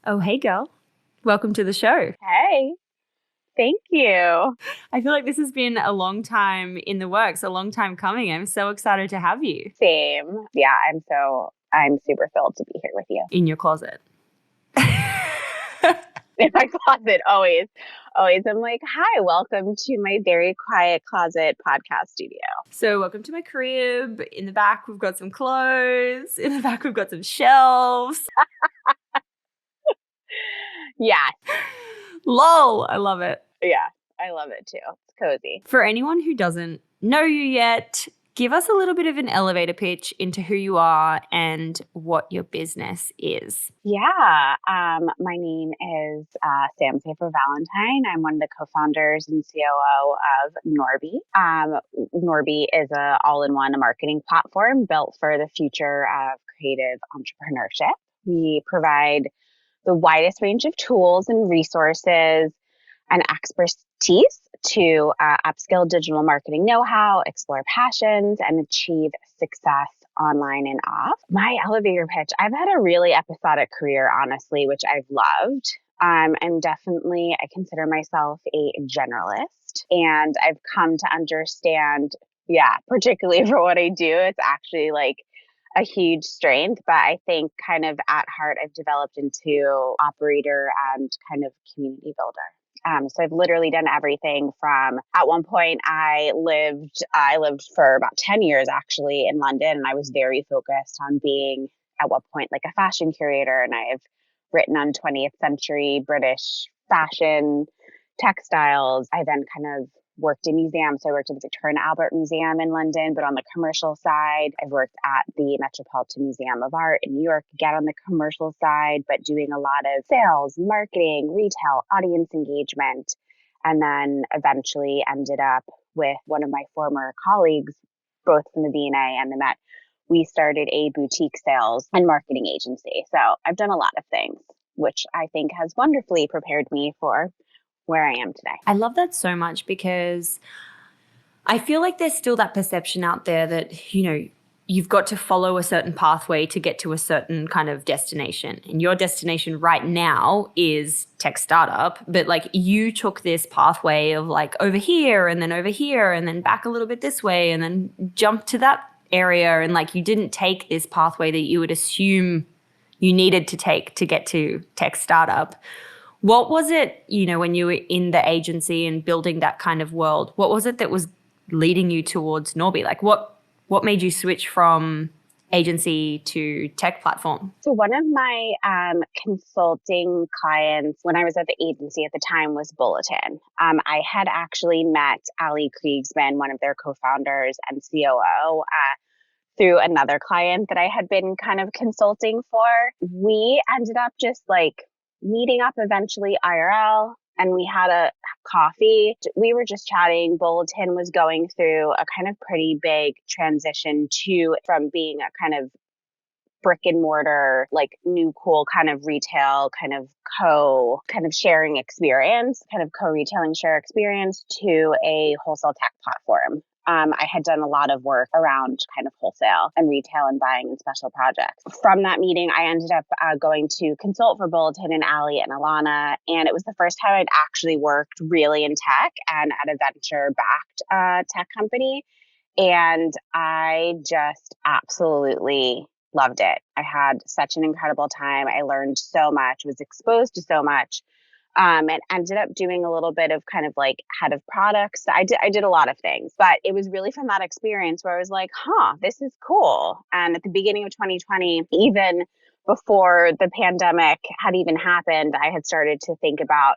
Oh, hey, girl. Welcome to the show. Hey, thank you. I feel like this has been a long time in the works, a long time coming. I'm so excited to have you Same. Yeah, I'm super thrilled to be here with you. in your closet. In my closet, always. Always. I'm like, hi, welcome to my very quiet closet podcast studio. So, welcome to my crib. In the back, we've got some clothes. In the back, we've got some shelves. Yes. Lol, I love it. Yeah, I love it too. It's cozy. For anyone who doesn't know you yet, give us a little bit of an elevator pitch into who you are and what your business is. Yeah. My name is Sam Safer Valentine. I'm one of the co-founders and COO of Norby. Norby is a all-in-one marketing platform built for the future of creative entrepreneurship. We provide the widest range of tools and resources and expertise to upskill digital marketing know-how, explore passions, and achieve success online and off. My elevator pitch, I've had a really episodic career, honestly, which I've loved. I consider myself a generalist, and I've come to understand, particularly for what I do, it's actually like a huge strength, but I think kind of at heart, I've developed into operator and kind of community builder. So I've literally done everything from at one point I lived for about 10 years actually in London, and I was very focused on being at one point like a fashion curator, and I have written on 20th century British fashion textiles. I then kind of worked in museums. So I worked at the Victoria and Albert Museum in London, but on the commercial side, I've worked at the Metropolitan Museum of Art in New York, again on the commercial side, but doing a lot of sales, marketing, retail, audience engagement, and then eventually ended up with one of my former colleagues, both from the V&A and the Met. We started a boutique sales and marketing agency. So I've done a lot of things, which I think has wonderfully prepared me for where I am today. I love that so much because I feel like there's still that perception out there that, you've got to follow a certain pathway to get to a certain kind of destination. And your destination right now is tech startup, but like you took this pathway of like over here and then back a little bit this way and then jump to that area. And like you didn't take this pathway that you would assume you needed to take to get to tech startup. What was it, when you were in the agency and building that kind of world, what was it that was leading you towards Norby? Like what made you switch from agency to tech platform? So one of my consulting clients when I was at the agency at the time was Bulletin. I had actually met Ali Kriegsman, one of their co-founders and COO, through another client that I had been kind of consulting for. We ended up just like meeting up eventually IRL, and we had a coffee. We were just chatting. Bulletin was going through a kind of pretty big transition from being a kind of brick and mortar, like new cool kind of retail, kind of sharing experience, kind of co-retailing share experience to a wholesale tech platform. I had done a lot of work around kind of wholesale and retail and buying and special projects. From that meeting, I ended up going to consult for Bulletin and Ali and Alana. And it was the first time I'd actually worked really in tech and at a venture-backed tech company. And I just absolutely loved it. I had such an incredible time. I learned so much, was exposed to so much. And ended up doing a little bit of kind of like head of products. I did a lot of things, but it was really from that experience where I was like, this is cool. And at the beginning of 2020, even before the pandemic had even happened, I had started to think about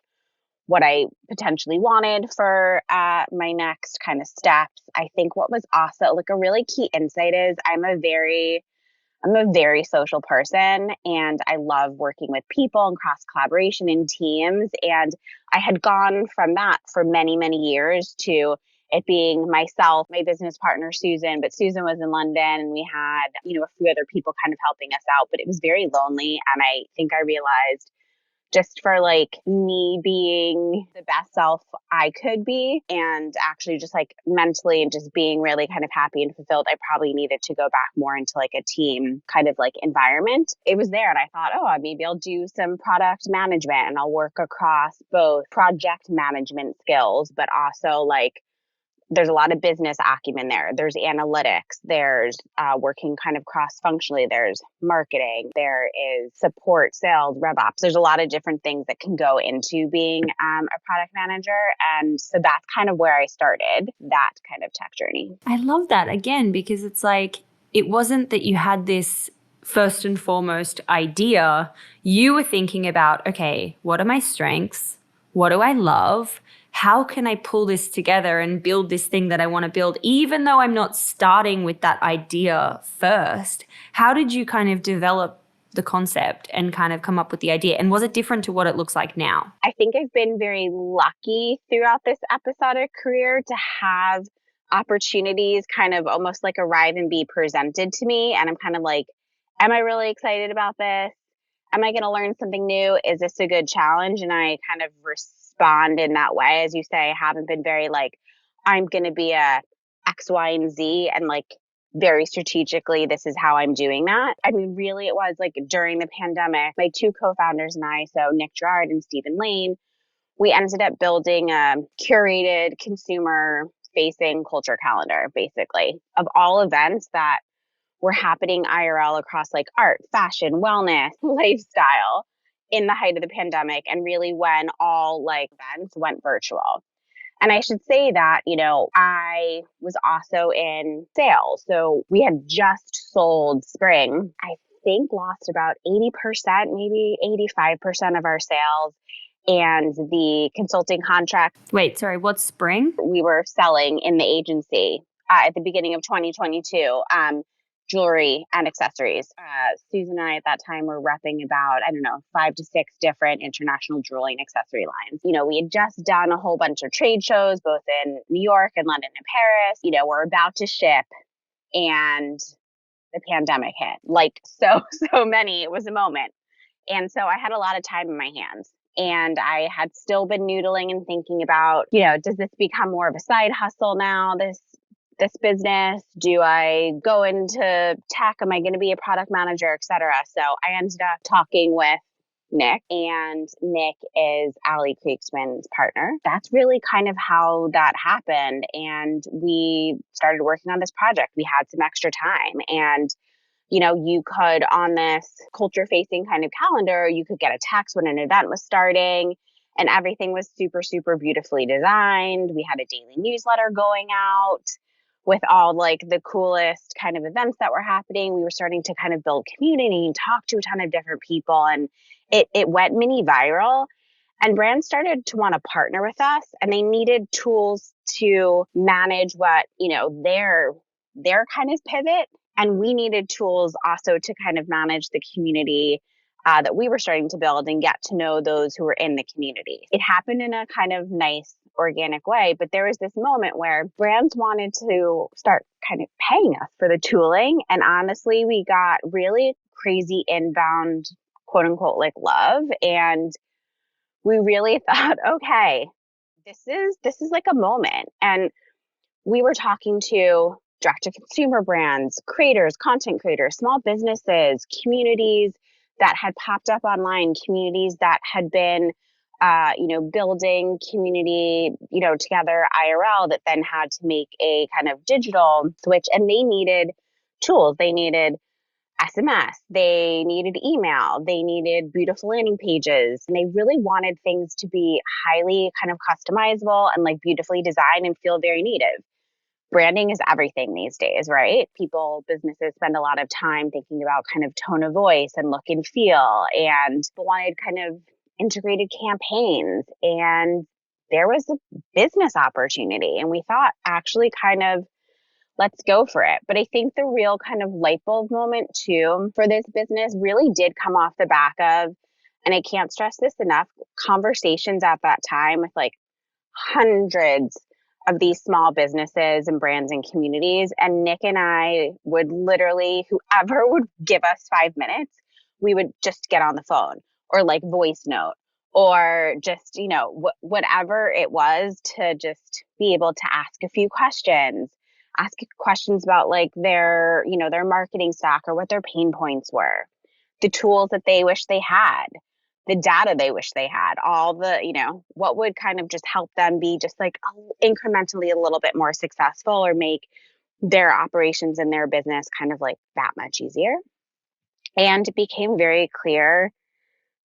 what I potentially wanted for my next kind of steps. I think what was also like a really key insight is I'm a very social person, and I love working with people and cross collaboration in teams. And I had gone from that for many, many years to it being myself, my business partner, Susan, but Susan was in London and we had, a few other people kind of helping us out, but it was very lonely. And I think I realized just for like me being the best self I could be, and actually just like mentally and just being really kind of happy and fulfilled. I probably needed to go back more into like a team kind of like environment. It was there, and I thought, oh, maybe I'll do some product management and I'll work across both project management skills, but also like there's a lot of business acumen there. There's analytics. There's working kind of cross-functionally. There's marketing. There is support, sales, rev ops. There's a lot of different things that can go into being a product manager. And so that's kind of where I started that kind of tech journey. I love that again, because it's like, it wasn't that you had this first and foremost idea. You were thinking about, okay, what are my strengths? What do I love? How can I pull this together and build this thing that I want to build, even though I'm not starting with that idea first? How did you kind of develop the concept and kind of come up with the idea? And was it different to what it looks like now? I think I've been very lucky throughout this episodic career to have opportunities kind of almost like arrive and be presented to me. And I'm kind of like, am I really excited about this? Am I going to learn something new? Is this a good challenge? And I kind of respond in that way. As you say, I haven't been very like, I'm going to be a X, Y, and Z, and like very strategically, this is how I'm doing that. I mean, really, it was like during the pandemic, my two co-founders and I, so Nick Gerard and Stephen Lane, we ended up building a curated consumer facing culture calendar, basically, of all events that were happening IRL across like art, fashion, wellness, lifestyle in the height of the pandemic, and really when all like events went virtual. And I should say that, you know, I was also in sales. So we had just sold spring. I think lost about 80%, maybe 85% of our sales. And the consulting contract. Wait, sorry, what's spring? We were selling in the agency at the beginning of 2022. Jewelry and accessories. Susan and I at that time were repping about, 5 to 6 different international jewelry and accessory lines. You know, we had just done a whole bunch of trade shows, both in New York and London and Paris. You know, we're about to ship, and the pandemic hit. Like so many, it was a moment. And so I had a lot of time in my hands. And I had still been noodling and thinking about, you know, does this become more of a side hustle now, this business? Do I go into tech? Am I going to be a product manager, et cetera? So I ended up talking with Nick, and Nick is Ali Kriegsman's partner. That's really kind of how that happened. And we started working on this project. We had some extra time, and you know, you could, on this culture facing kind of calendar, you could get a text when an event was starting, and everything was super, super beautifully designed. We had a daily newsletter going out with all like the coolest kind of events that were happening. We were starting to kind of build community and talk to a ton of different people, and it went mini viral. And brands started to want to partner with us, and they needed tools to manage what, you know, their kind of pivot. And we needed tools also to kind of manage the community that we were starting to build and get to know those who were in the community. It happened in a kind of nice, organic way, but there was this moment where brands wanted to start kind of paying us for the tooling. And honestly, we got really crazy inbound, quote unquote, like love. And we really thought, okay, this is like a moment. And we were talking to direct-to-consumer brands, creators, content creators, small businesses, communities that had popped up online, communities that had been, building community, together IRL, that then had to make a kind of digital switch, and they needed tools. They needed SMS, they needed email, they needed beautiful landing pages, and they really wanted things to be highly kind of customizable and like beautifully designed and feel very native. Branding is everything these days, right? Businesses spend a lot of time thinking about kind of tone of voice and look and feel, and wanted kind of integrated campaigns. And there was a business opportunity, and we thought actually kind of, let's go for it. But I think the real kind of light bulb moment too for this business really did come off the back of, and I can't stress this enough, conversations at that time with like hundreds of these small businesses and brands and communities. And Nick and I would literally, whoever would give us 5 minutes, we would just get on the phone or like voice note or just, whatever it was, to just be able to ask questions about like their marketing stack or what their pain points were, the tools that they wish they had, the data they wish they had, all the, what would kind of just help them be just like incrementally a little bit more successful, or make their operations and their business kind of like that much easier. And it became very clear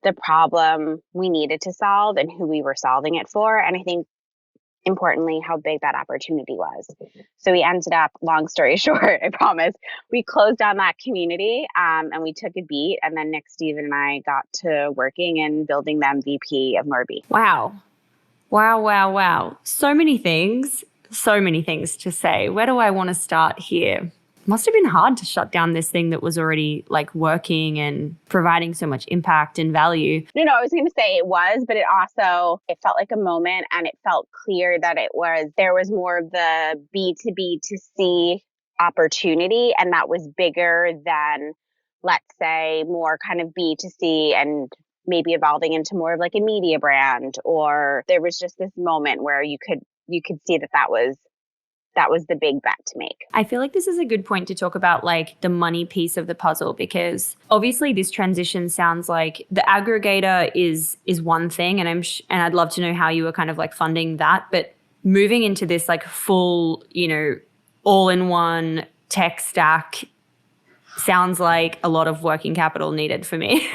the problem we needed to solve and who we were solving it for. And I think importantly, how big that opportunity was. So we ended up, long story short, I promise, we closed down that community, and we took a beat. And then Nick, Steven, and I got to working and building the MVP of Norby. Wow. Wow, wow, wow. So many things to say. Where do I want to start here? Must have been hard to shut down this thing that was already like working and providing so much impact and value. No, I was going to say it was, but it felt like a moment, and it felt clear that there was more of the B2B to C opportunity, and that was bigger than, let's say, more kind of B2C and maybe evolving into more of like a media brand. Or there was just this moment where you could see that was the big bet to make. I feel like this is a good point to talk about like the money piece of the puzzle, because obviously this transition sounds like the aggregator is one thing, and I'd love to know how you were kind of like funding that, but moving into this like full, all-in-one tech stack sounds like a lot of working capital needed for me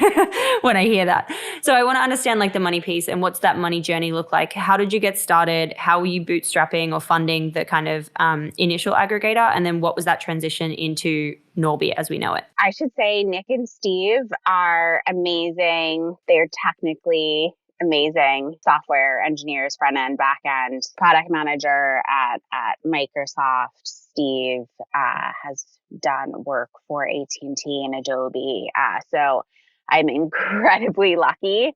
when I hear that. So I want to understand like the money piece, and what's that money journey look like? How did you get started? How were you bootstrapping or funding the kind of initial aggregator? And then what was that transition into Norby as we know it? I should say Nick and Steve are amazing. They're technically amazing software engineers, front end, back end, product manager at Microsoft. Steve has done work for AT&T and Adobe. So I'm incredibly lucky.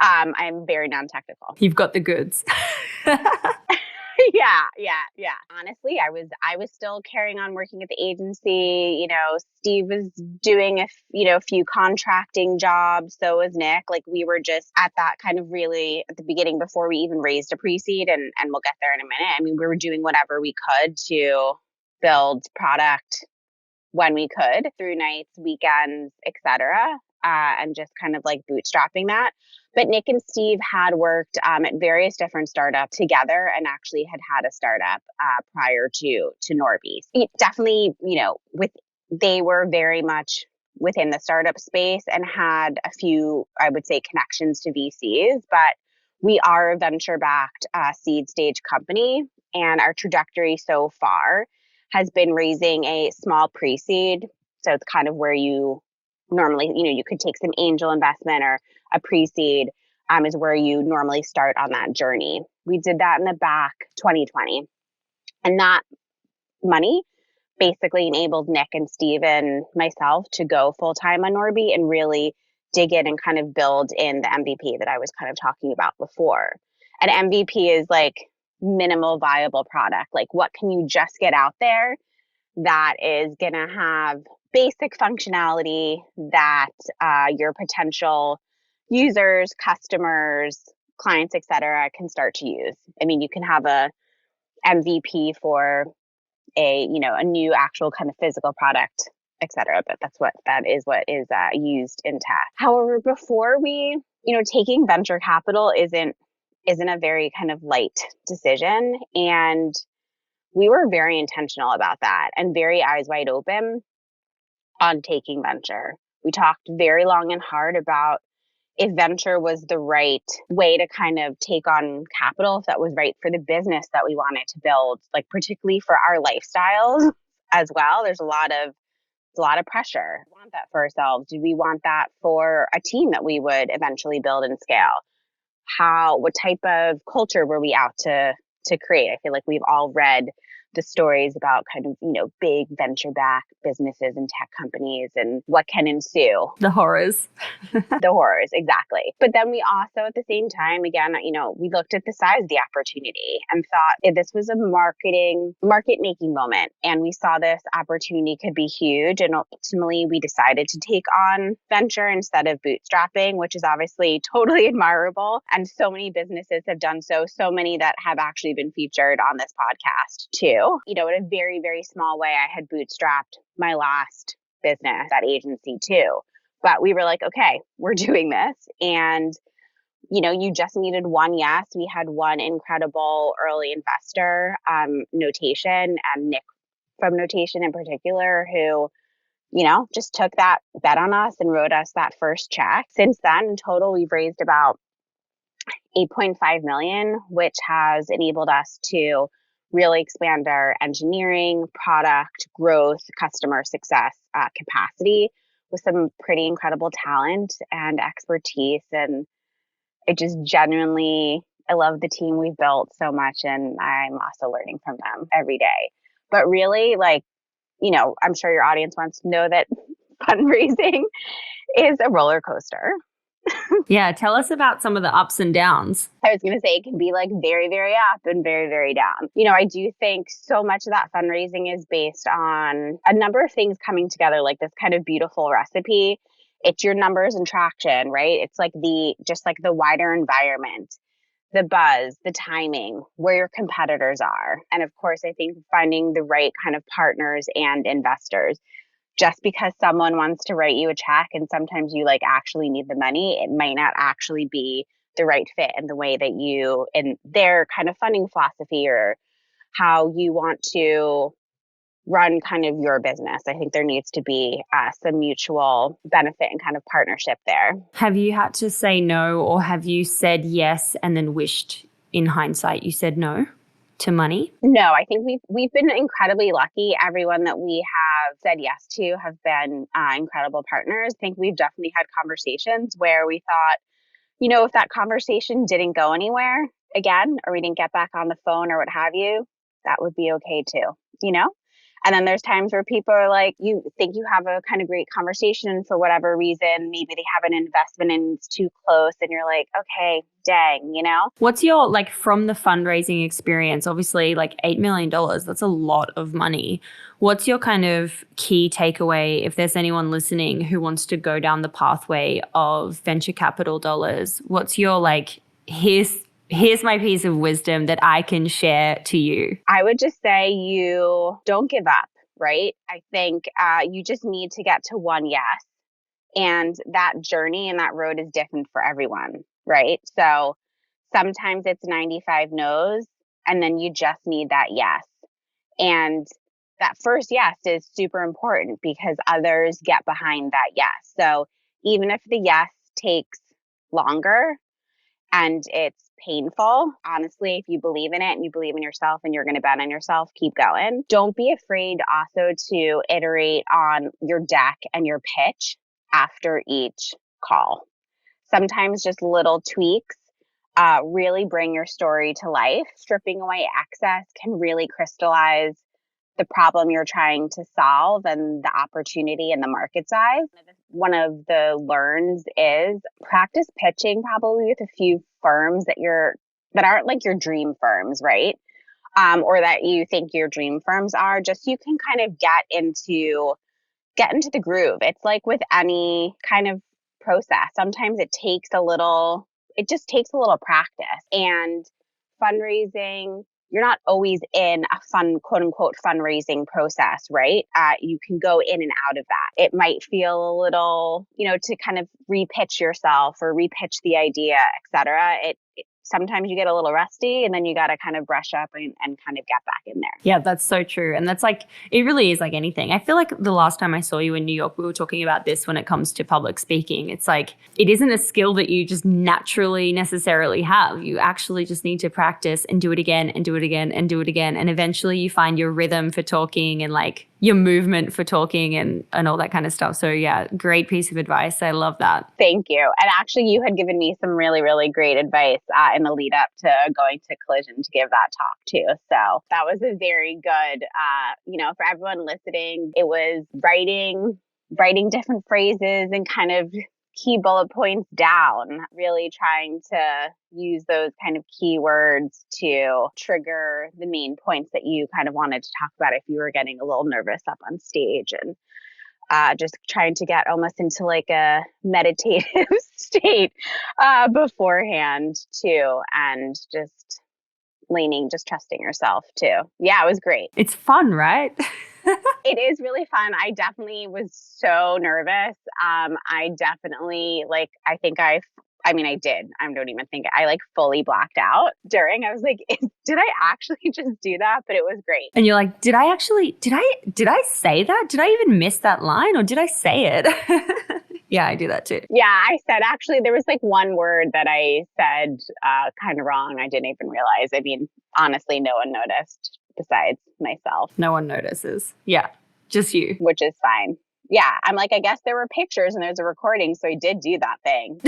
I'm very non-technical. You've got the goods. Yeah. Honestly, I was still carrying on working at the agency. Steve was doing a few contracting jobs. So was Nick. Like, we were just at that kind of really at the beginning before we even raised a pre-seed, and we'll get there in a minute. I mean, we were doing whatever we could to build product when we could, through nights, weekends, etc., and just kind of like bootstrapping that. But Nick and Steve had worked at various different startups together, and actually had a startup prior to Norby. Definitely, they were very much within the startup space and had a few, I would say, connections to VCs. But we are a venture-backed seed stage company, and our trajectory so far has been raising a small pre-seed. So it's kind of where you normally, you could take some angel investment, or a pre-seed is where you normally start on that journey. We did that in the back 2020. And that money basically enabled Nick and Steve and myself to go full-time on Norby and really dig in and kind of build in the MVP that I was kind of talking about before. An MVP is like minimal viable product. Like, what can you just get out there that is going to have basic functionality that your potential users, customers, clients, etc., can start to use. I mean, you can have a MVP for a new actual kind of physical product, etc., but that is what is used in tech. However, before we, taking venture capital isn't a very kind of light decision, and we were very intentional about that and very eyes wide open on taking venture. We talked very long and hard about if venture was the right way to kind of take on capital, if that was right for the business that we wanted to build, like particularly for our lifestyles as well. There's a lot of pressure. We want that for ourselves. Do we want that for a team that we would eventually build and scale? What type of culture were we out to create? I feel like we've all read the stories about kind of, big venture-backed businesses and tech companies and what can ensue. The horrors. The horrors, exactly. But then we also, at the same time, again, we looked at the size of the opportunity and thought if this was a market-making moment, and we saw this opportunity could be huge. And ultimately, we decided to take on venture instead of bootstrapping, which is obviously totally admirable. And so many businesses have done so many that have actually been featured on this podcast too. In a very, very small way, I had bootstrapped my last business, that agency too. But we were like, okay, we're doing this. And, you just needed one yes. We had one incredible early investor, Notation, and Nick from Notation in particular, who, just took that bet on us and wrote us that first check. Since then, in total, we've raised about $8.5 million, which has enabled us to really expand our engineering, product, growth, customer success capacity with some pretty incredible talent and expertise. And it just genuinely, I love the team we've built so much, and I'm also learning from them every day. But really, I'm sure your audience wants to know that fundraising is a roller coaster. Yeah, tell us about some of the ups and downs. I was going to say it can be very, very up and very, very down. I do think so much of that fundraising is based on a number of things coming together, like this kind of beautiful recipe. It's your numbers and traction, right? It's the wider environment, the buzz, the timing, where your competitors are. And of course, I think finding the right kind of partners and investors. Just because someone wants to write you a check and sometimes you actually need the money, it might not actually be the right fit in the way that you, in their kind of funding philosophy or how you want to run kind of your business. I think there needs to be some mutual benefit and kind of partnership there. Have you had to say no, or have you said yes and then wished in hindsight you said no to money? No, I think we've been incredibly lucky. Everyone that we have said yes to have been incredible partners. I think we've definitely had conversations where we thought, if that conversation didn't go anywhere again, or we didn't get back on the phone or what have you, that would be okay too, And then there's times where people are like, you think you have a kind of great conversation, and for whatever reason, maybe they have an investment and it's too close, and you're like, okay, dang, What's your, from the fundraising experience, obviously $8 million, that's a lot of money. What's your kind of key takeaway if there's anyone listening who wants to go down the pathway of venture capital dollars? What's your here's my piece of wisdom that I can share to you? I would just say you don't give up, right? I think you just need to get to one yes. And that journey and that road is different for everyone, right? So sometimes it's 95 no's, and then you just need that yes. And that first yes is super important because others get behind that yes. So even if the yes takes longer and it's painful, honestly, if you believe in it and you believe in yourself and you're going to bet on yourself, keep going. Don't be afraid also to iterate on your deck and your pitch after each call. Sometimes just little tweaks really bring your story to life. Stripping away excess can really crystallize the problem you're trying to solve and the opportunity and the market size. One of the learns is practice pitching probably with a few firms that aren't like your dream firms, right? Or that you think your dream firms are, just so you can kind of get into the groove. It's like with any kind of process. Sometimes it just takes a little practice. And fundraising, you're not always in a fun, quote unquote, fundraising process, right? You can go in and out of that. It might feel a little, to kind of repitch yourself or repitch the idea, et cetera. Sometimes you get a little rusty, and then you got to kind of brush up and kind of get back in there. Yeah, that's so true. And that's it really is like anything. I feel like the last time I saw you in New York, we were talking about this when it comes to public speaking. It's it isn't a skill that you just naturally necessarily have. You actually just need to practice and do it again and do it again and do it again. And eventually you find your rhythm for talking and your movement for talking and all that kind of stuff. So yeah, great piece of advice. I love that. Thank you. And actually, you had given me some really, really great advice in the lead up to going to Collision to give that talk too. So that was a very good, for everyone listening, it was writing different phrases and kind of key bullet points down, really trying to use those kind of keywords to trigger the main points that you kind of wanted to talk about if you were getting a little nervous up on stage, and just trying to get almost into like a meditative state beforehand too, and just trusting yourself too. Yeah, it was great. It's fun, right? It is really fun. I definitely was so nervous. I definitely I did. I don't even think I fully blacked out during. I was like, did I actually just do that? But it was great. And you're like, did I say that? Did I even miss that line, or did I say it? Yeah, I do that too. Yeah, I said, actually, there was one word that I said kind of wrong. I didn't even realize. I mean, honestly, no one noticed besides myself. No one notices. Yeah, just you. Which is fine. Yeah, I'm like, I guess there were pictures and there's a recording, so I did do that thing.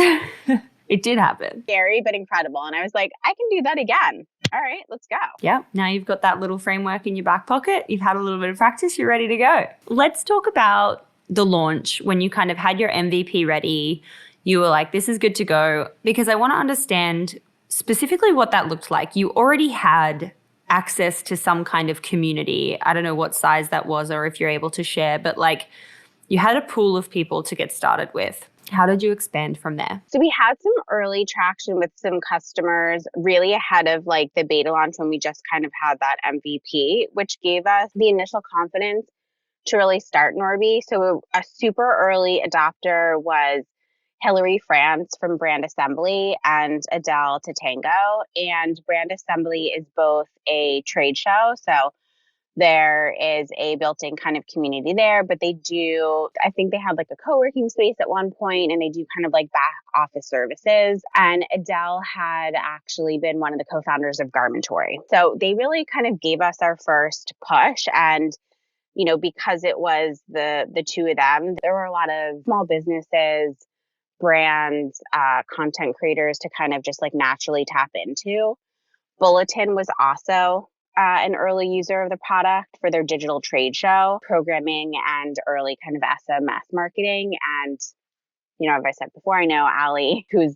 It did happen. Scary, but incredible. And I was like, I can do that again. All right, let's go. Yeah, now you've got that little framework in your back pocket. You've had a little bit of practice. You're ready to go. Let's talk about the launch when you kind of had your MVP ready. You were like, this is good to go, because I want to understand specifically what that looked like. You already had access to some kind of community. I don't know what size that was or if you're able to share, but you had a pool of people to get started with. How did you expand from there? So we had some early traction with some customers really ahead of the beta launch, when we just kind of had that MVP, which gave us the initial confidence to really start Norby. So a super early adopter was Hillary France from Brand Assembly and Adele Tatango. And Brand Assembly is both a trade show, so there is a built-in kind of community there, but they do, I think they had a co-working space at one point, and they do kind of back office services. And Adele had actually been one of the co-founders of Garmentory. So they really kind of gave us our first push. And because it was the two of them, there were a lot of small businesses, brands, content creators to kind of just naturally tap into. Bulletin was also an early user of the product for their digital trade show, programming, and early kind of SMS marketing. And, as I said before, I know Allie, who's,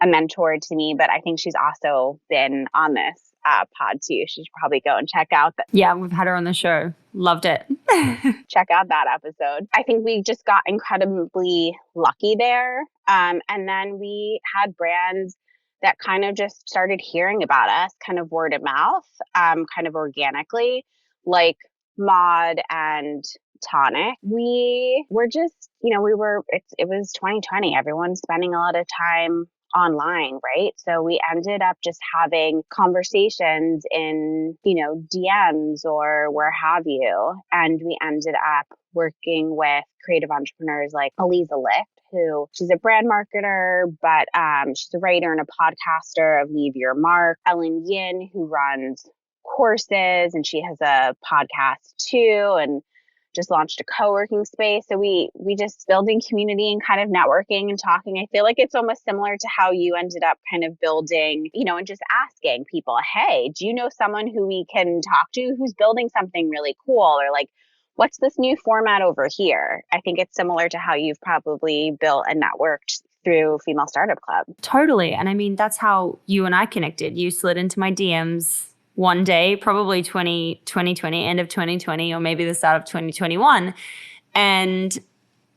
a mentor to me, but I think she's also been on this pod too. She should probably go and check out that. Yeah, we've had her on the show. Loved it. Check out that episode. I think we just got incredibly lucky there. And then we had brands that kind of just started hearing about us, kind of word of mouth, kind of organically, like Mod and Tonic. We were just, it was 2020. Everyone's spending a lot of time online, right? So we ended up just having conversations in, DMs or where have you. And we ended up working with creative entrepreneurs like Aliza Licht, who she's a brand marketer, but she's a writer and a podcaster of Leave Your Mark. Ellen Yin, who runs courses, and she has a podcast too, and just launched a co-working space. So we just building community and kind of networking and talking. I feel like it's almost similar to how you ended up kind of building, and just asking people, hey, do you know someone who we can talk to who's building something really cool? Or what's this new format over here? I think it's similar to how you've probably built and networked through Female Startup Club. Totally. And I mean, that's how you and I connected. You slid into my DMs one day, probably 2020, end of 2020, or maybe the start of 2021. And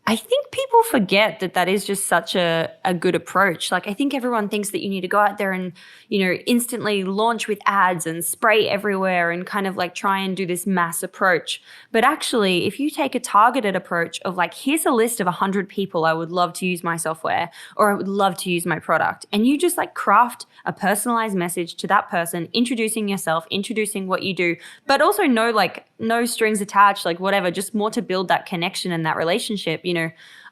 I think people forget that is just such a good approach. I think everyone thinks that you need to go out there and, instantly launch with ads and spray everywhere and kind of try and do this mass approach. But actually, if you take a targeted approach of here's a list of 100 people I would love to use my software, or I would love to use my product, and you just craft a personalized message to that person, introducing yourself, introducing what you do, but also no strings attached, whatever, just more to build that connection and that relationship.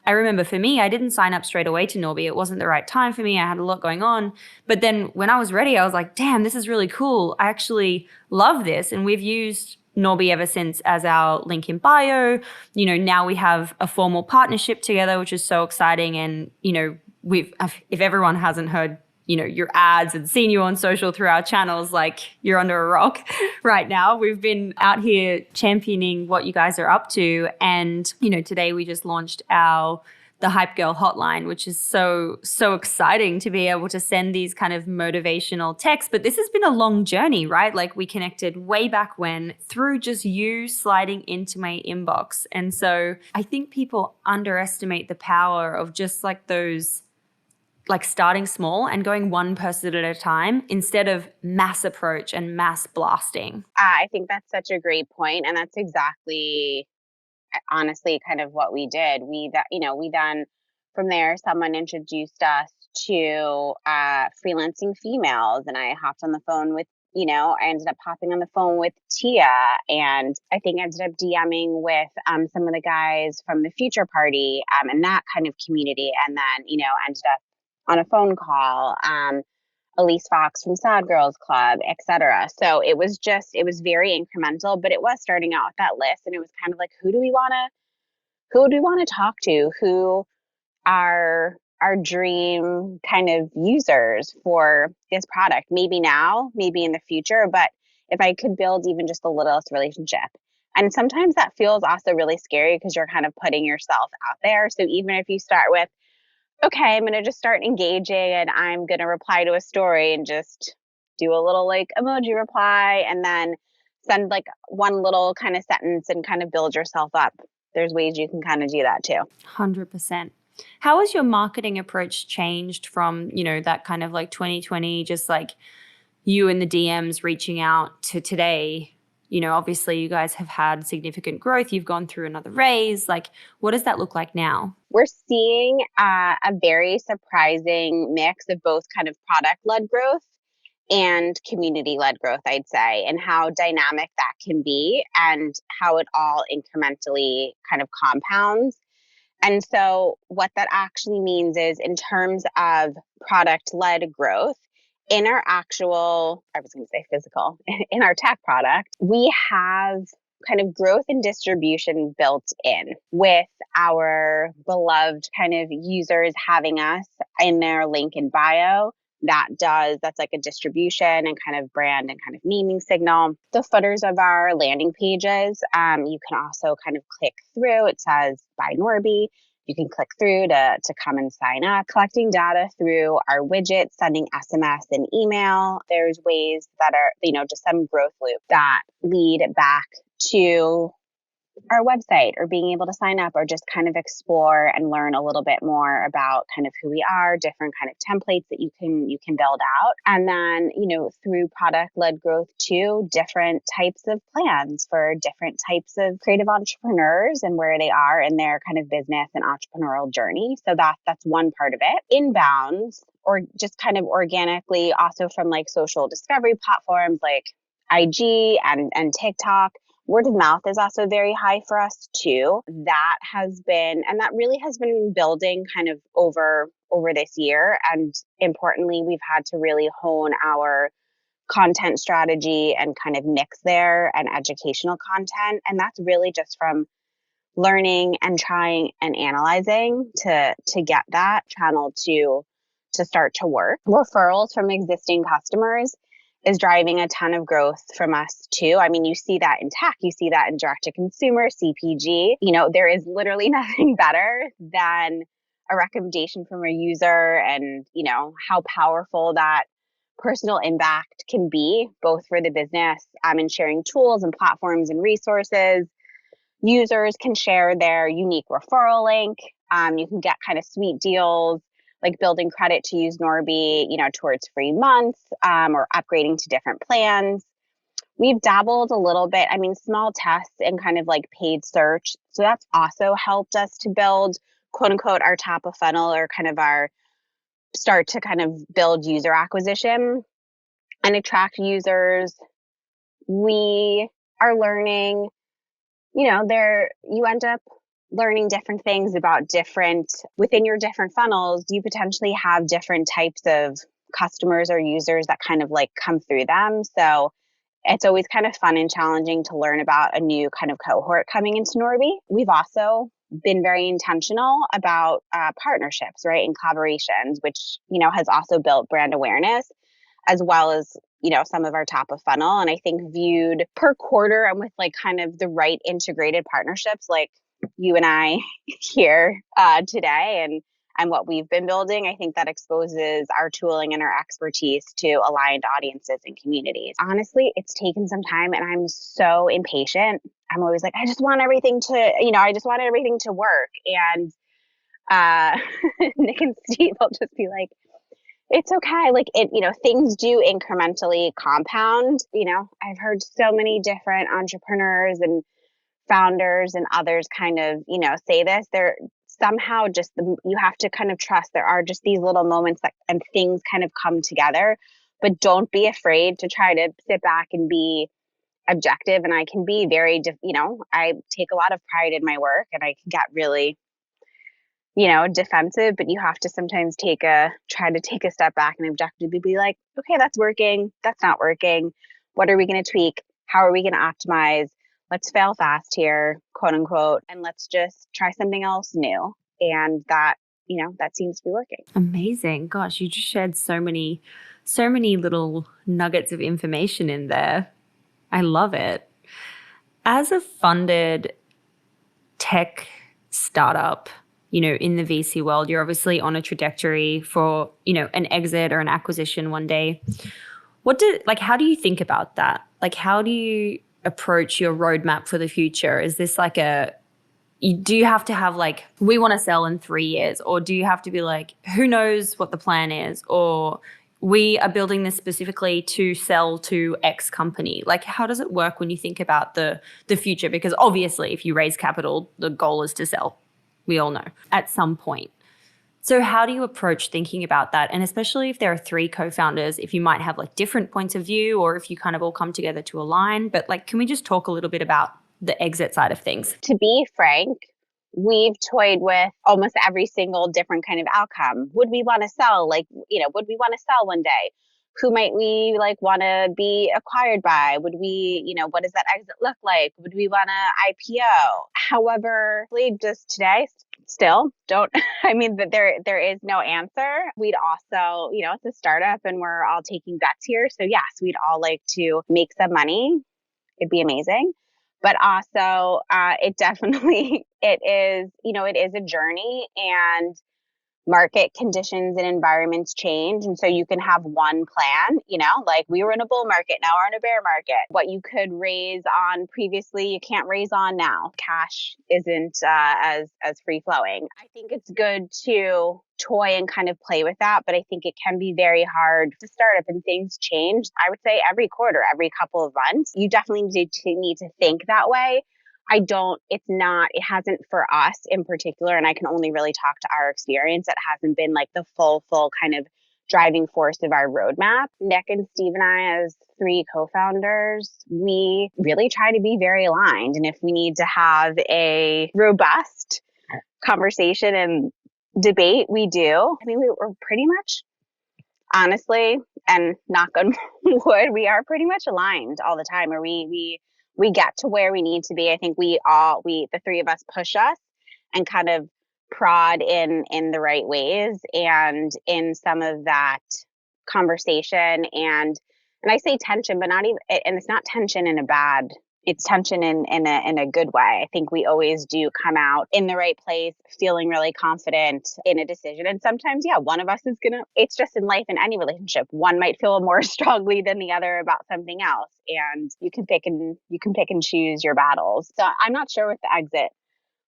I remember for me, I didn't sign up straight away to Norby. It wasn't the right time for me. I had a lot going on. But then when I was ready, I was like, damn, this is really cool. I actually love this. And we've used Norby ever since as our link in bio. Now we have a formal partnership together, which is so exciting. And, if everyone hasn't heard, your ads and seen you on social through our channels, like you're under a rock right now. We've been out here championing what you guys are up to. And, today we just launched the Hype Girl hotline, which is so exciting to be able to send these kind of motivational texts. But this has been a long journey, right? Like we connected way back when through just you sliding into my inbox. And so I think people underestimate the power of just like those, like starting small and going one person at a time instead of mass approach and mass blasting. I think that's such a great point. And that's exactly, honestly, kind of what we did. We then from there, someone introduced us to freelancing females, and I hopped on the phone with, I ended up hopping on the phone with Tia, and I think I ended up DMing with some of the guys from the Future Party and that kind of community, and then ended up on a phone call. Elise Fox from Sad Girls Club, etc. So it was very incremental, but it was starting out with that list, and it was kind of like, who do we want to talk to? Who are our dream kind of users for this product? Maybe now, maybe in the future, but if I could build even just the littlest relationship. And sometimes that feels also really scary because you're kind of putting yourself out there. So even if you start with, okay, I'm going to just start engaging and I'm going to reply to a story and just do a little like emoji reply and then send like one little kind of sentence and kind of build yourself up. There's ways you can kind of do that too. 100%. How has your marketing approach changed from, that kind of like 2020, just like you in the DMs reaching out to today? Obviously you guys have had significant growth. You've gone through another raise. Like, what does that look like now? We're seeing a very surprising mix of both kind of product-led growth and community-led growth, I'd say, and how dynamic that can be and how it all incrementally kind of compounds. And so what that actually means is in terms of product-led growth, in our actual, I was going to say physical, in our tech product, we have kind of growth and distribution built in with our beloved kind of users having us in their link in bio. That's like a distribution and kind of brand and kind of naming signal. The footers of our landing pages, you can also kind of click through. It says by Norby. You can click through to come and sign up, collecting data through our widgets, sending SMS and email. There's ways that are, just some growth loop that lead back to our website or being able to sign up or just kind of explore and learn a little bit more about kind of who we are, different kind of templates that you can build out. And then, through product-led growth too, different types of plans for different types of creative entrepreneurs and where they are in their kind of business and entrepreneurial journey. So that's one part of it. Inbounds or just kind of organically also from like social discovery platforms like IG and TikTok. Word of mouth is also very high for us too. That really has been building kind of over this year. And importantly, we've had to really hone our content strategy and kind of mix there and educational content. And that's really just from learning and trying and analyzing to get that channel to start to work. Referrals from existing customers is driving a ton of growth from us too. I mean, you see that in tech, you see that in direct to consumer, CPG. There is literally nothing better than a recommendation from a user and, how powerful that personal impact can be, both for the business and sharing tools and platforms and resources. Users can share their unique referral link. You can get kind of sweet deals like building credit to use Norby, towards free months or upgrading to different plans. We've dabbled a little bit, small tests in kind of like paid search. So that's also helped us to build, quote unquote, our top of funnel or kind of our start to kind of build user acquisition and attract users. We are learning, you end up learning different things about within your different funnels, you potentially have different types of customers or users that kind of like come through them. So It's always kind of fun and challenging to learn about a new kind of cohort coming into Norby. We've also been very intentional about partnerships, right, and collaborations, which, has also built brand awareness, as well as, some of our top of funnel. And I think viewed per quarter and with like kind of the right integrated partnerships, like you and I here today, and what we've been building, I think that exposes our tooling and our expertise to aligned audiences and communities. Honestly, it's taken some time and I'm so impatient. I'm always like, I just want everything to work. And Nick and Steve will just be like, it's okay. Like things do incrementally compound. I've heard so many different entrepreneurs and founders and others kind of, say this. They're somehow just you have to kind of trust there are just these little moments and things kind of come together, but don't be afraid to try to sit back and be objective. And I can be very, I take a lot of pride in my work and I can get really, defensive, but you have to sometimes try to take a step back and objectively be like, okay, that's working. That's not working. What are we going to tweak? How are we going to optimize? Let's fail fast here, quote unquote, and let's just try something else new. And that seems to be working. Amazing. Gosh, you just shared so many little nuggets of information in there. I love it. As a funded tech startup, in the VC world, you're obviously on a trajectory for, an exit or an acquisition one day. How do you think about that? Like, how do you approach your roadmap for the future? Is this like do you have to have like, we want to sell in 3 years? Or do you have to be like, who knows what the plan is? Or we are building this specifically to sell to X company. Like, how does it work when you think about the future? Because obviously, if you raise capital, the goal is to sell. We all know at some point. So how do you approach thinking about that? And especially if there are 3 co-founders, if you might have like different points of view or if you kind of all come together to align. But like, can we just talk a little bit about the exit side of things? To be frank, we've toyed with almost every single different kind of outcome. Would we want to sell? Would we want to sell one day? Who might we want to be acquired by? Would we, what does that exit look like? Would we want to IPO? However, just today, still don't, that there is no answer. We'd also, it's a startup and we're all taking bets here. So yes, we'd all like to make some money. It'd be amazing. But also, it definitely, it is a journey and market conditions and environments change. And so you can have one plan, we were in a bull market, now we're in a bear market. What you could raise on previously, you can't raise on now. Cash isn't as free flowing. I think it's good to toy and kind of play with that, but I think it can be very hard to start up and things change. I would say every quarter, every couple of months, you definitely need to think that way. It hasn't for us in particular, and I can only really talk to our experience. It hasn't been like the full kind of driving force of our roadmap. Nick and Steve and I, as 3 co-founders, we really try to be very aligned. And if we need to have a robust conversation and debate, we do. We're pretty much, honestly, and knock on wood, we are pretty much aligned all the time, or we get to where we need to be. I think the 3 of us push us and kind of prod in the right ways and in some of that conversation and I say tension, but not even, and it's not tension in a bad, it's tension in a good way. I think we always do come out in the right place, feeling really confident in a decision. And sometimes, one of us is it's just in life, in any relationship, one might feel more strongly than the other about something else. And you can pick and choose your battles. So I'm not sure what the exit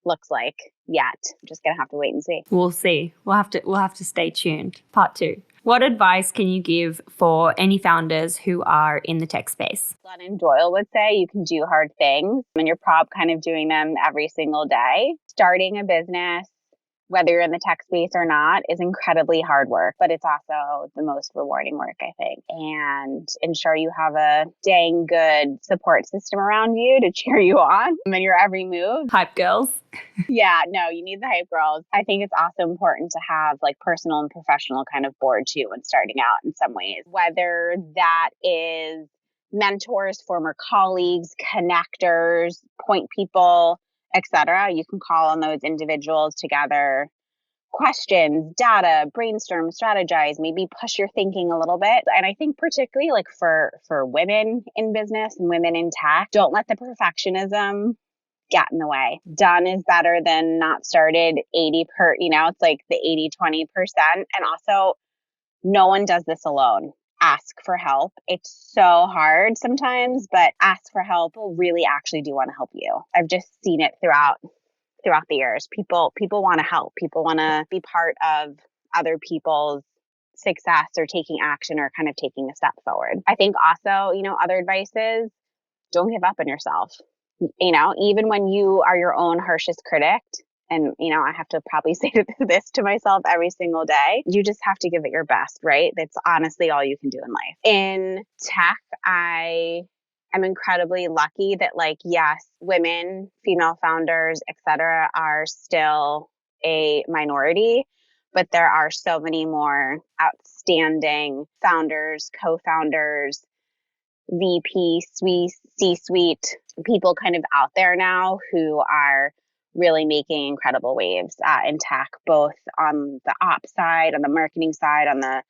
looks like yet. I'm just going to have to wait and see. We'll see. We'll have to stay tuned. Part 2. What advice can you give for any founders who are in the tech space? Glennon Doyle would say you can do hard things and you're kind of doing them every single day. Starting a business, whether you're in the tech space or not, is incredibly hard work, but it's also the most rewarding work, I think. And ensure you have a dang good support system around you to cheer you on in your every move. Hype girls. Yeah, no, you need the hype girls. I think it's also important to have personal and professional kind of board too when starting out in some ways, whether that is mentors, former colleagues, connectors, point people, etc. You can call on those individuals to gather questions, data, brainstorm, strategize, maybe push your thinking a little bit. And I think particularly like for women in business and women in tech, don't let the perfectionism get in the way. Done is better than not started. 80 per, it's like the 80-20%. And also, no one does this alone. Ask for help. It's so hard sometimes, but ask for help. People really actually do want to help you. I've just seen it throughout the years. People want to help. People want to be part of other people's success or taking action or kind of taking a step forward. I think also, other advice is don't give up on yourself. Even when you are your own harshest critic, and, I have to probably say this to myself every single day, you just have to give it your best, right? That's honestly all you can do in life. In tech, I am incredibly lucky that, yes, women, female founders, etc., are still a minority, but there are so many more outstanding founders, co-founders, VP, C-suite people kind of out there now who are really making incredible waves in tech, both on the ops side, on the marketing side, on the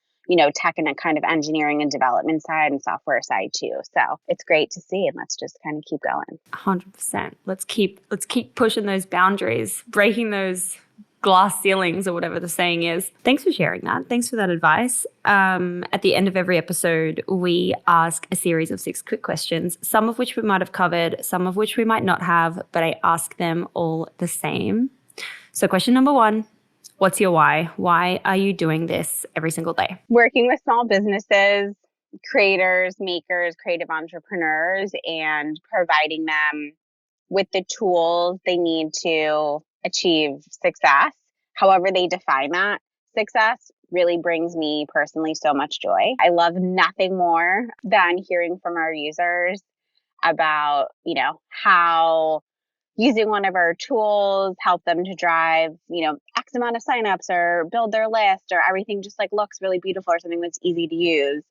tech and kind of engineering and development side and software side too. So it's great to see, and let's just kind of keep going. 100%. Let's keep pushing those boundaries, breaking those glass ceilings or whatever the saying is. Thanks for sharing that. Thanks for that advice. At the end of every episode, we ask a series of 6 quick questions, some of which we might have covered, some of which we might not have, but I ask them all the same. So question number 1, what's your why? Why are you doing this every single day? Working with small businesses, creators, makers, creative entrepreneurs, and providing them with the tools they need to achieve success, however they define that success, really brings me personally so much joy. I love nothing more than hearing from our users about, how using one of our tools help them to drive, X amount of signups or build their list, or everything just looks really beautiful or something that's easy to use.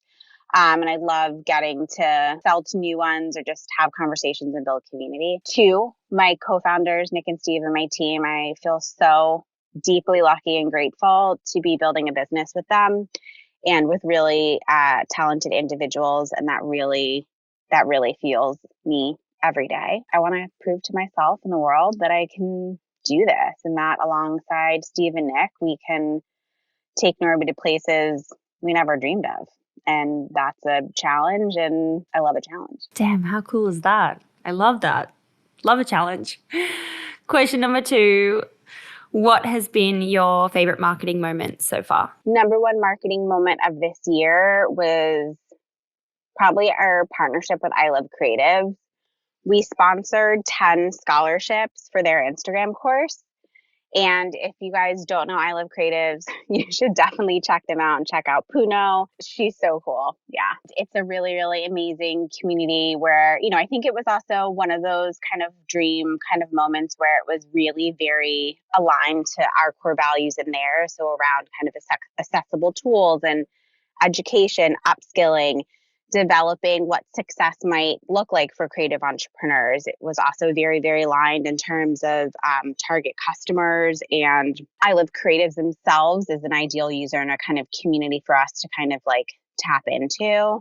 And I love getting to sell to new ones or just have conversations and build community. 2, my co-founders, Nick and Steve, and my team, I feel so deeply lucky and grateful to be building a business with them and with really talented individuals. And that really fuels me every day. I want to prove to myself and the world that I can do this, and that alongside Steve and Nick, we can take Norby to places we never dreamed of. And that's a challenge, and I love a challenge. Damn, how cool is that? I love that. Love a challenge. Question number 2, what has been your favorite marketing moment so far? Number 1 marketing moment of this year was probably our partnership with I Love Creatives. We sponsored 10 scholarships for their Instagram course. And if you guys don't know I Love Creatives, you should definitely check them out and check out Puno. She's so cool. Yeah. It's a really, really amazing community where, I think it was also one of those kind of dream kind of moments where it was really very aligned to our core values in there. So around kind of accessible tools and education, upskilling, developing what success might look like for creative entrepreneurs. It was also very, very aligned in terms of target customers, and I Love Creatives themselves is an ideal user and a kind of community for us to kind of tap into.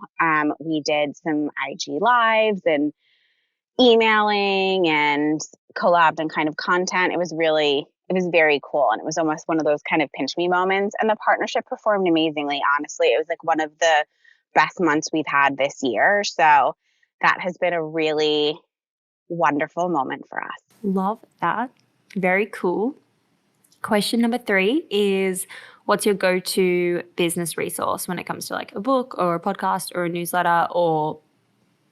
We did some IG lives and emailing and collabed and kind of content. It was very cool. And it was almost one of those kind of pinch me moments. And the partnership performed amazingly. Honestly, it was one of the best months we've had this year. So that has been a really wonderful moment for us. Love that. Very cool. Question number 3 is, what's your go-to business resource when it comes to a book or a podcast or a newsletter or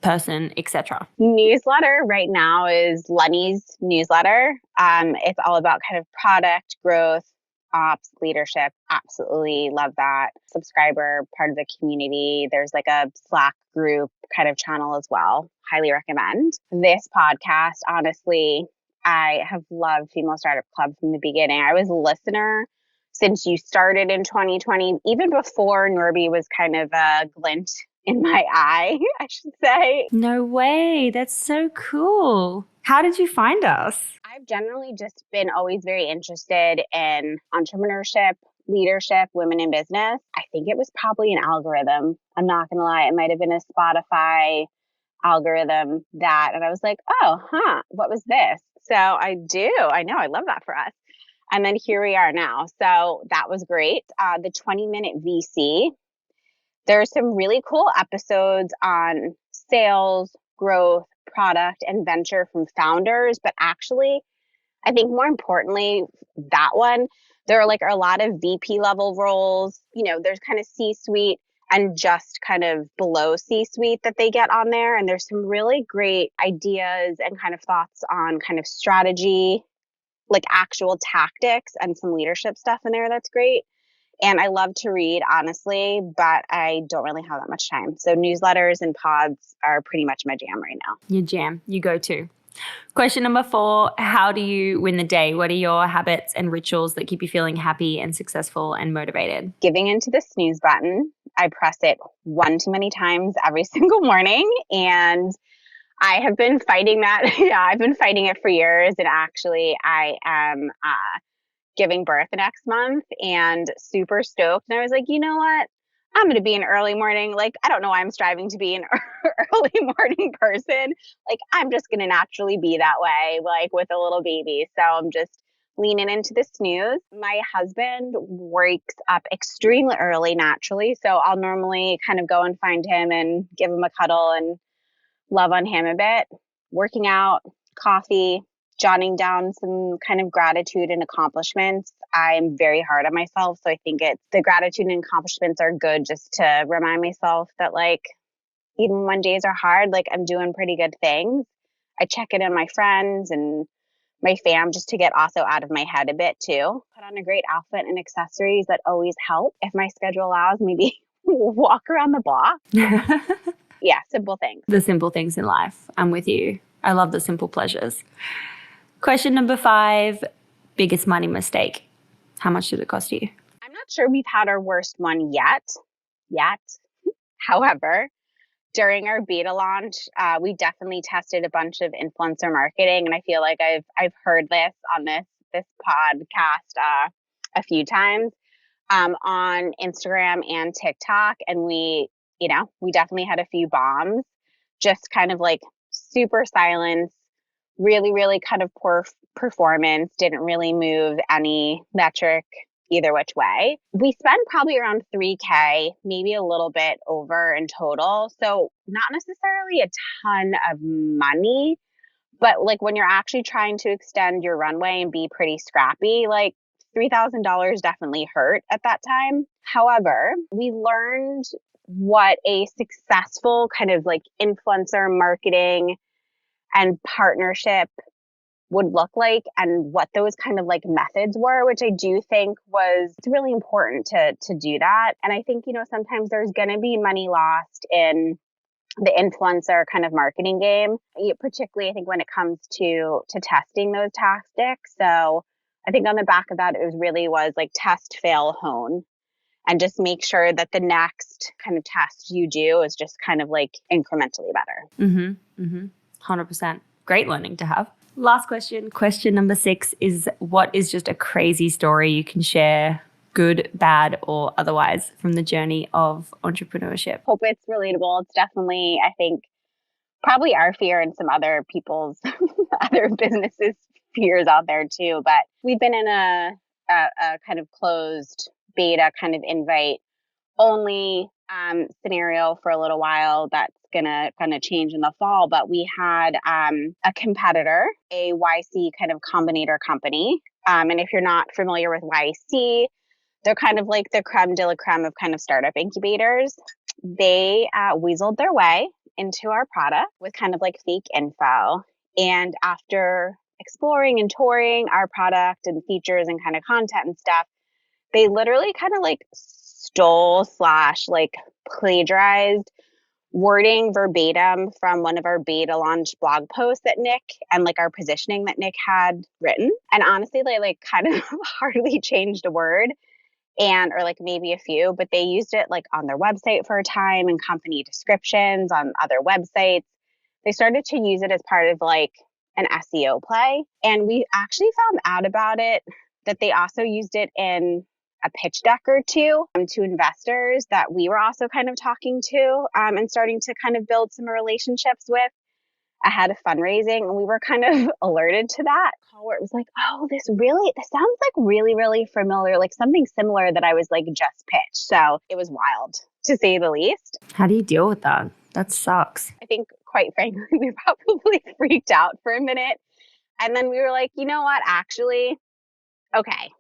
person, etc.? Newsletter right now is Lenny's newsletter. It's all about kind of product growth, ops, leadership. Absolutely love that. Subscriber, part of the community. There's a Slack group kind of channel as well. Highly recommend. This podcast, honestly, I have loved Female Startup Club from the beginning. I was a listener since you started in 2020, even before Norby was kind of a glint in my eye, I should say. No way. That's so cool. How did you find us? I've generally just been always very interested in entrepreneurship, leadership, women in business. I think it was probably an algorithm. I'm not going to lie. It might have been a Spotify algorithm and I was like, oh, what was this? So I know, I love that for us. And then here we are now. So that was great. The 20-minute VC, there's some really cool episodes on sales, growth, product, and venture from founders. But actually, I think more importantly, that one, there are a lot of VP level roles. There's kind of C-suite and just kind of below C-suite that they get on there. And there's some really great ideas and kind of thoughts on kind of strategy, like actual tactics and some leadership stuff in there. That's great. And I love to read, honestly, but I don't really have that much time. So newsletters and pods are pretty much my jam right now. Your jam, you go to. Question number 4, how do you win the day? What are your habits and rituals that keep you feeling happy and successful and motivated? Giving into the snooze button. I press it one too many times every single morning. And I have been fighting that. Yeah, I've been fighting it for years. And actually, I am giving birth next month and super stoked. And I was like, you know what? I'm going to be an early morning. I don't know why I'm striving to be an early morning person. I'm just going to naturally be that way, with a little baby. So I'm just leaning into the snooze. My husband wakes up extremely early naturally. So I'll normally kind of go and find him and give him a cuddle and love on him a bit. Working out, coffee, jotting down some kind of gratitude and accomplishments. I'm very hard on myself. So I think the gratitude and accomplishments are good just to remind myself that even when days are hard, I'm doing pretty good things. I check in on my friends and my fam just to get also out of my head a bit too. Put on a great outfit and accessories that always help. If my schedule allows, maybe walk around the block. Yeah, simple things. The simple things in life. I'm with you. I love the simple pleasures. Question number 5, biggest money mistake. How much did it cost you? I'm not sure we've had our worst one yet. However, during our beta launch, we definitely tested a bunch of influencer marketing. And I feel like I've heard this on this podcast a few times on Instagram and TikTok. And we definitely had a few bombs, just kind of super silence, really, really kind of poor performance, didn't really move any metric either which way. We spent probably around $3,000, maybe a little bit over in total. So not necessarily a ton of money, but when you're actually trying to extend your runway and be pretty scrappy, $3,000 definitely hurt at that time. However, we learned what a successful kind of influencer marketing and partnership would look like and what those kind of methods were, which I do think it's really important to do that. And I think, sometimes there's going to be money lost in the influencer kind of marketing game, particularly I think when it comes to testing those tactics. So I think on the back of that, it was test, fail, hone, and just make sure that the next kind of test you do is just kind of incrementally better. 100%. Great learning to have. Last question. Question number 6 is, what is just a crazy story you can share, good, bad, or otherwise, from the journey of entrepreneurship? Hope it's relatable. It's definitely, I think, probably our fear and some other people's, other businesses' fears out there too. But we've been in a kind of closed beta kind of invite only scenario for a little while. That's gonna change in the fall. But we had a competitor, a YC kind of combinator company. And if you're not familiar with YC, they're kind of the creme de la creme of kind of startup incubators. They weaseled their way into our product with kind of fake info. And after exploring and touring our product and features and kind of content and stuff, they literally kind of stole / plagiarized wording verbatim from one of our beta launch blog posts that Nick and our positioning that Nick had written. And honestly, they kind of hardly changed a word. and or like maybe a few, but they used it like on their website for a time and company descriptions on other websites. They started to use it as part of like an SEO play. And we actually found out about it that they also used it in a pitch deck or two to investors that we were also kind of talking to and starting to kind of build some relationships with ahead of fundraising. And we were kind of alerted to that call where it was like, oh, this sounds like really, really familiar, like something similar that I was like just pitched. So it was wild to say the least. How do you deal with that? That sucks. I think, quite frankly, we probably freaked out for a minute. And then we were like, you know what? Actually, okay,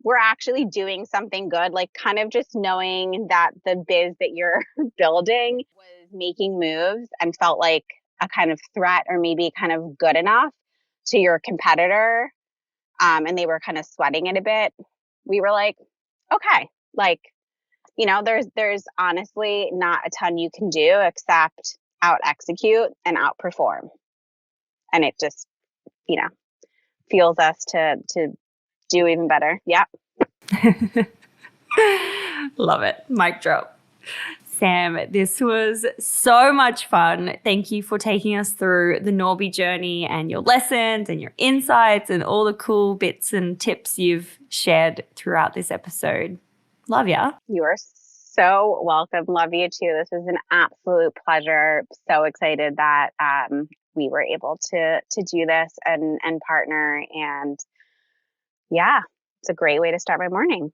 we're actually doing something good. Like kind of just knowing that the biz that you're building was making moves and felt like a kind of threat or maybe kind of good enough to your competitor. And they were kind of sweating it a bit. We were like, okay, like, there's honestly not a ton you can do except out execute and outperform. And it just, fuels us to do even better. Yeah. Love it. Mic drop. Sam, this was so much fun. Thank you for taking us through the Norby journey and your lessons and your insights and all the cool bits and tips you've shared throughout this episode. Love ya. You are so welcome. Love you too. This was an absolute pleasure. So excited that we were able to do this and partner. And yeah, it's a great way to start my morning.